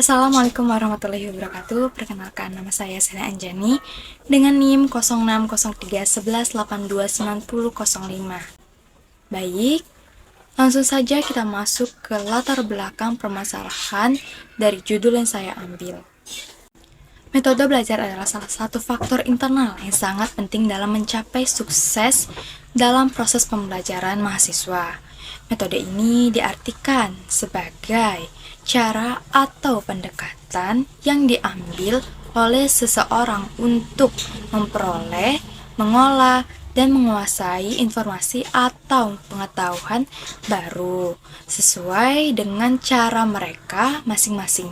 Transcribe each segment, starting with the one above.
Assalamualaikum warahmatullahi wabarakatuh. Perkenalkan, nama saya Sena Anjani dengan NIM 060311829005. Baik, langsung saja kita masuk ke latar belakang permasalahan dari judul yang saya ambil. Metode belajar adalah salah satu faktor internal yang sangat penting dalam mencapai sukses dalam proses pembelajaran mahasiswa. Metode ini diartikan sebagai cara atau pendekatan yang diambil oleh seseorang untuk memperoleh, mengolah, dan menguasai informasi atau pengetahuan baru sesuai dengan cara mereka masing-masing.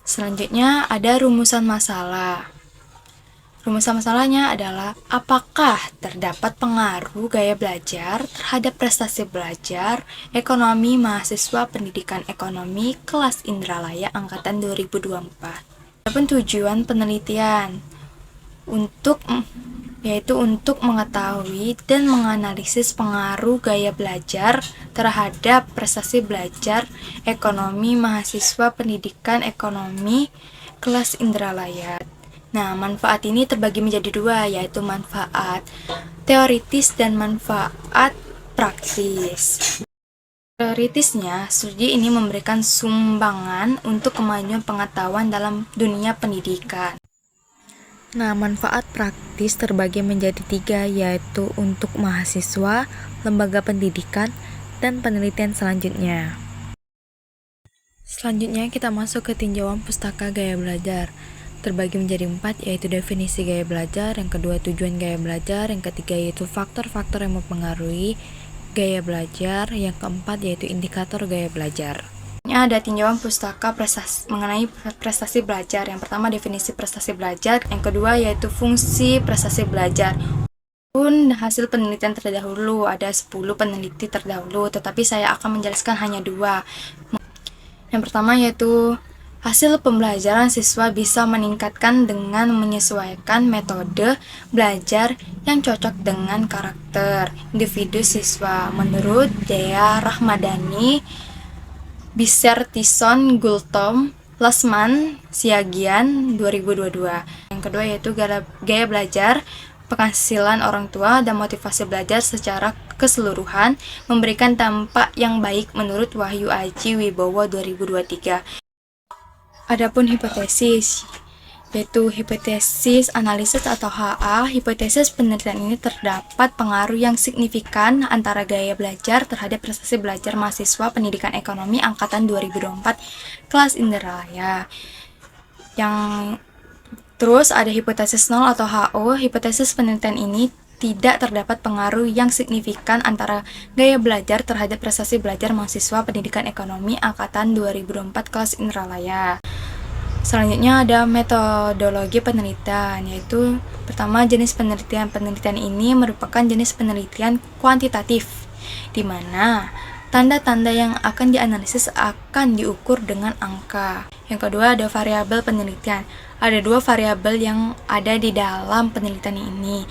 Selanjutnya ada rumusan masalah. Rumusan masalahnya adalah apakah terdapat pengaruh gaya belajar terhadap prestasi belajar ekonomi mahasiswa pendidikan ekonomi kelas Indralaya angkatan 2024. Adapun tujuan penelitian yaitu untuk mengetahui dan menganalisis pengaruh gaya belajar terhadap prestasi belajar ekonomi mahasiswa pendidikan ekonomi kelas Indralaya. Nah, manfaat ini terbagi menjadi dua, yaitu manfaat teoritis dan manfaat praktis. Teoritisnya, studi ini memberikan sumbangan untuk kemajuan pengetahuan dalam dunia pendidikan. Nah, manfaat praktis terbagi menjadi tiga, yaitu untuk mahasiswa, lembaga pendidikan, dan penelitian selanjutnya. Selanjutnya kita masuk ke tinjauan pustaka gaya belajar. Terbagi menjadi 4, yaitu definisi gaya belajar, yang kedua tujuan gaya belajar, yang ketiga yaitu faktor-faktor yang mempengaruhi gaya belajar, yang keempat yaitu indikator gaya belajar. Ada tinjauan pustaka mengenai prestasi belajar. Yang pertama definisi prestasi belajar, yang kedua yaitu fungsi prestasi belajar. Pun hasil penelitian terdahulu ada 10 peneliti terdahulu, tetapi saya akan menjelaskan hanya 2. Yang pertama yaitu hasil pembelajaran siswa bisa meningkatkan dengan menyesuaikan metode belajar yang cocok dengan karakter individu siswa menurut Dea Rahmadani, Bisertison, Gultom, Lesman, Siagian 2022. Yang kedua yaitu gaya belajar, penghasilan orang tua, dan motivasi belajar secara keseluruhan memberikan dampak yang baik menurut Wahyu Aji Wibowo 2023. Adapun hipotesis, yaitu hipotesis analisis atau HA. Hipotesis penelitian ini terdapat pengaruh yang signifikan antara gaya belajar terhadap prestasi belajar mahasiswa pendidikan ekonomi angkatan 2024 kelas Indralaya. Terus ada hipotesis nol atau HO. Hipotesis penelitian ini tidak terdapat pengaruh yang signifikan antara gaya belajar terhadap prestasi belajar mahasiswa pendidikan ekonomi angkatan 2024 kelas Indralaya. Selanjutnya ada metodologi penelitian, yaitu pertama jenis penelitian. Penelitian ini merupakan jenis penelitian kuantitatif, di mana tanda-tanda yang akan dianalisis akan diukur dengan angka. Yang kedua ada variabel penelitian. Ada 2 variabel yang ada di dalam penelitian ini,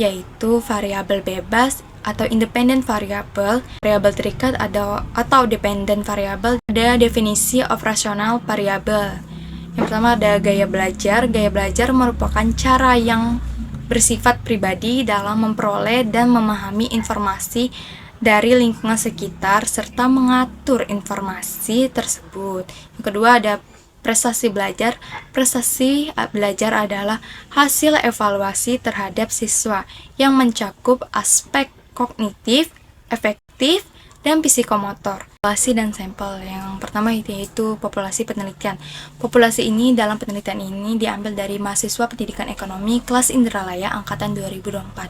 yaitu variabel bebas atau independent variable, variabel terikat atau dependent variable. Ada definisi operasional variabel. Yang pertama ada gaya belajar. Gaya belajar merupakan cara yang bersifat pribadi dalam memperoleh dan memahami informasi dari lingkungan sekitar serta mengatur informasi tersebut. Yang kedua ada prestasi belajar. Prestasi belajar adalah hasil evaluasi terhadap siswa yang mencakup aspek kognitif, efektif, dan psikomotor. Populasi dan sampel. Yang pertama yaitu populasi penelitian. Populasi ini dalam penelitian ini diambil dari mahasiswa pendidikan ekonomi kelas Indralaya angkatan 2024.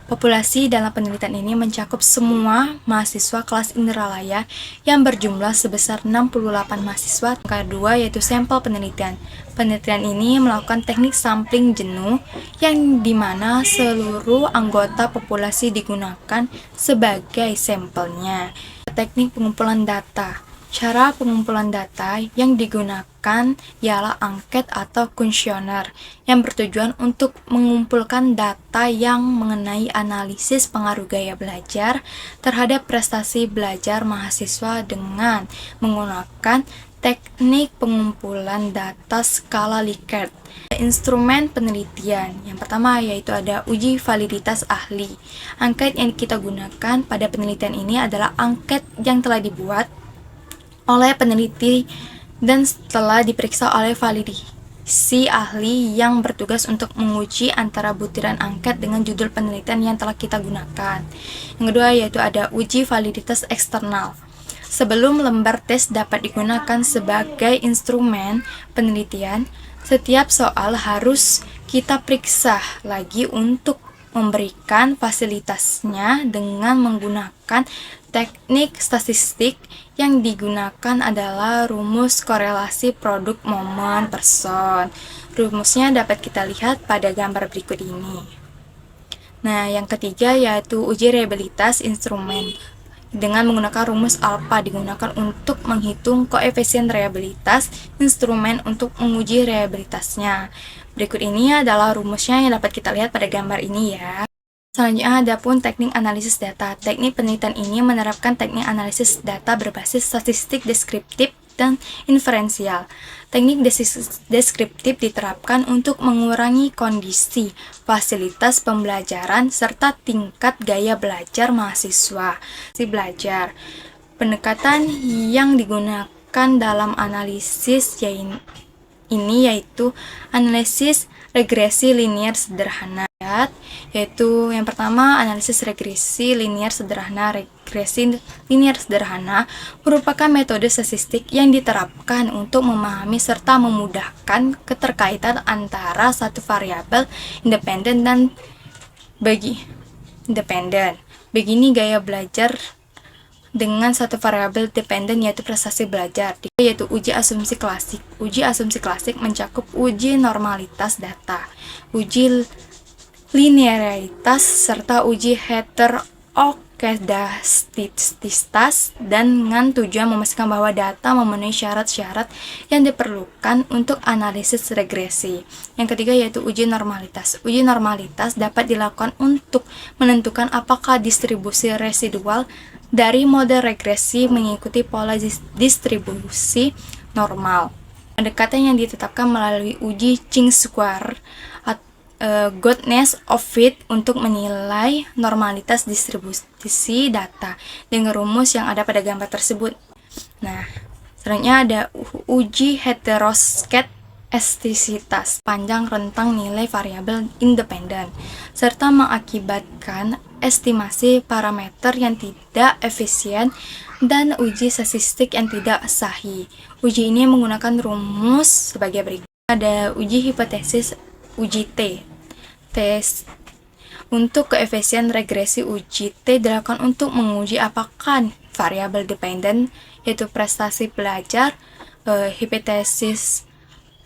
Populasi dalam penelitian ini mencakup semua mahasiswa kelas Indralaya yang berjumlah sebesar 68 mahasiswa. Yang kedua yaitu sampel penelitian. Penelitian ini melakukan teknik sampling jenuh yang dimana seluruh anggota populasi digunakan sebagai sampelnya. Teknik pengumpulan data. Cara pengumpulan data yang digunakan ialah angket atau kuesioner yang bertujuan untuk mengumpulkan data yang mengenai analisis pengaruh gaya belajar terhadap prestasi belajar mahasiswa dengan menggunakan teknik pengumpulan data skala Likert. Instrumen penelitian yang pertama yaitu ada uji validitas ahli. Angket yang kita gunakan pada penelitian ini adalah angket yang telah dibuat oleh peneliti dan setelah diperiksa oleh validasi ahli yang bertugas untuk menguji antara butiran angket dengan judul penelitian yang telah kita gunakan. Yang kedua yaitu ada uji validitas eksternal. Sebelum lembar tes dapat digunakan sebagai instrumen penelitian, setiap soal harus kita periksa lagi untuk memberikan fasilitasnya dengan menggunakan teknik statistik. Yang digunakan adalah rumus korelasi produk momen person. Rumusnya dapat kita lihat pada gambar berikut ini. Nah, yang ketiga yaitu uji reliabilitas instrumen. Dengan menggunakan rumus alfa digunakan untuk menghitung koefisien reliabilitas instrumen untuk menguji reliabilitasnya. Berikut ini adalah rumusnya yang dapat kita lihat pada gambar ini ya. Selanjutnya ada pun teknik analisis data. Teknik penelitian ini menerapkan teknik analisis data berbasis statistik deskriptif dan inferensial. Teknik deskriptif diterapkan untuk mengurangi kondisi, fasilitas pembelajaran, serta tingkat gaya belajar mahasiswa. Belajar. Pendekatan yang digunakan dalam analisis ini yaitu analisis regresi linier sederhana, yaitu yang pertama analisis regresi linier sederhana. Regresi linier sederhana merupakan metode statistik yang diterapkan untuk memahami serta memudahkan keterkaitan antara satu variabel independen dan independen. Begini gaya belajar dengan satu variabel dependen yaitu prestasi belajar, yaitu uji asumsi klasik. Uji asumsi klasik mencakup uji normalitas data, uji linearitas, serta uji heterokedastisitas dengan tujuan memastikan bahwa data memenuhi syarat-syarat yang diperlukan untuk analisis regresi. Yang ketiga yaitu uji normalitas. Uji normalitas dapat dilakukan untuk menentukan apakah distribusi residual dari model regresi mengikuti pola distribusi normal. Pendekatan yang ditetapkan melalui uji chi-square goodness of fit untuk menilai normalitas distribusi data dengan rumus yang ada pada gambar tersebut. Nah, selanjutnya ada uji heteroskedastisitas panjang rentang nilai variabel independen serta mengakibatkan estimasi parameter yang tidak efisien dan uji statistik yang tidak sahih. Uji ini menggunakan rumus sebagai berikut. Ada uji hipotesis uji T. Tes untuk koefisien regresi uji T dilakukan untuk menguji apakah variabel dependen yaitu prestasi belajar. Hipotesis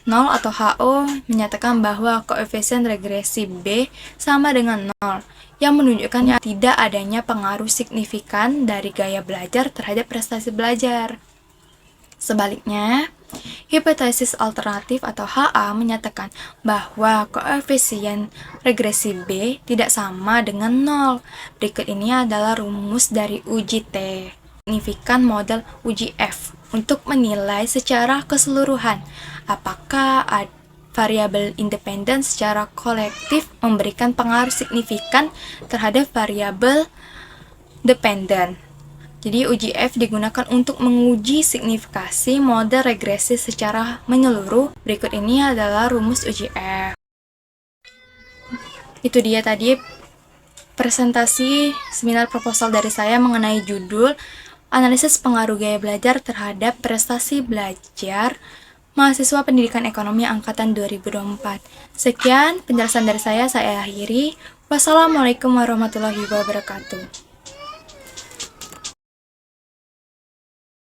0 atau HO menyatakan bahwa koefisien regresi B sama dengan 0 yang menunjukkan tidak adanya pengaruh signifikan dari gaya belajar terhadap prestasi belajar. Sebaliknya, hipotesis alternatif atau HA menyatakan bahwa koefisien regresi B tidak sama dengan 0. Berikut ini adalah rumus dari uji T. Signifikan model uji F untuk menilai secara keseluruhan apakah variabel independen secara kolektif memberikan pengaruh signifikan terhadap variabel dependen. Jadi uji F digunakan untuk menguji signifikasi model regresi secara menyeluruh. Berikut ini adalah rumus uji F. Itu dia tadi presentasi seminar proposal dari saya mengenai judul Analisis Pengaruh Gaya Belajar Terhadap Prestasi Belajar Mahasiswa Pendidikan Ekonomi Angkatan 2024. Sekian penjelasan dari saya akhiri. Wassalamualaikum warahmatullahi wabarakatuh.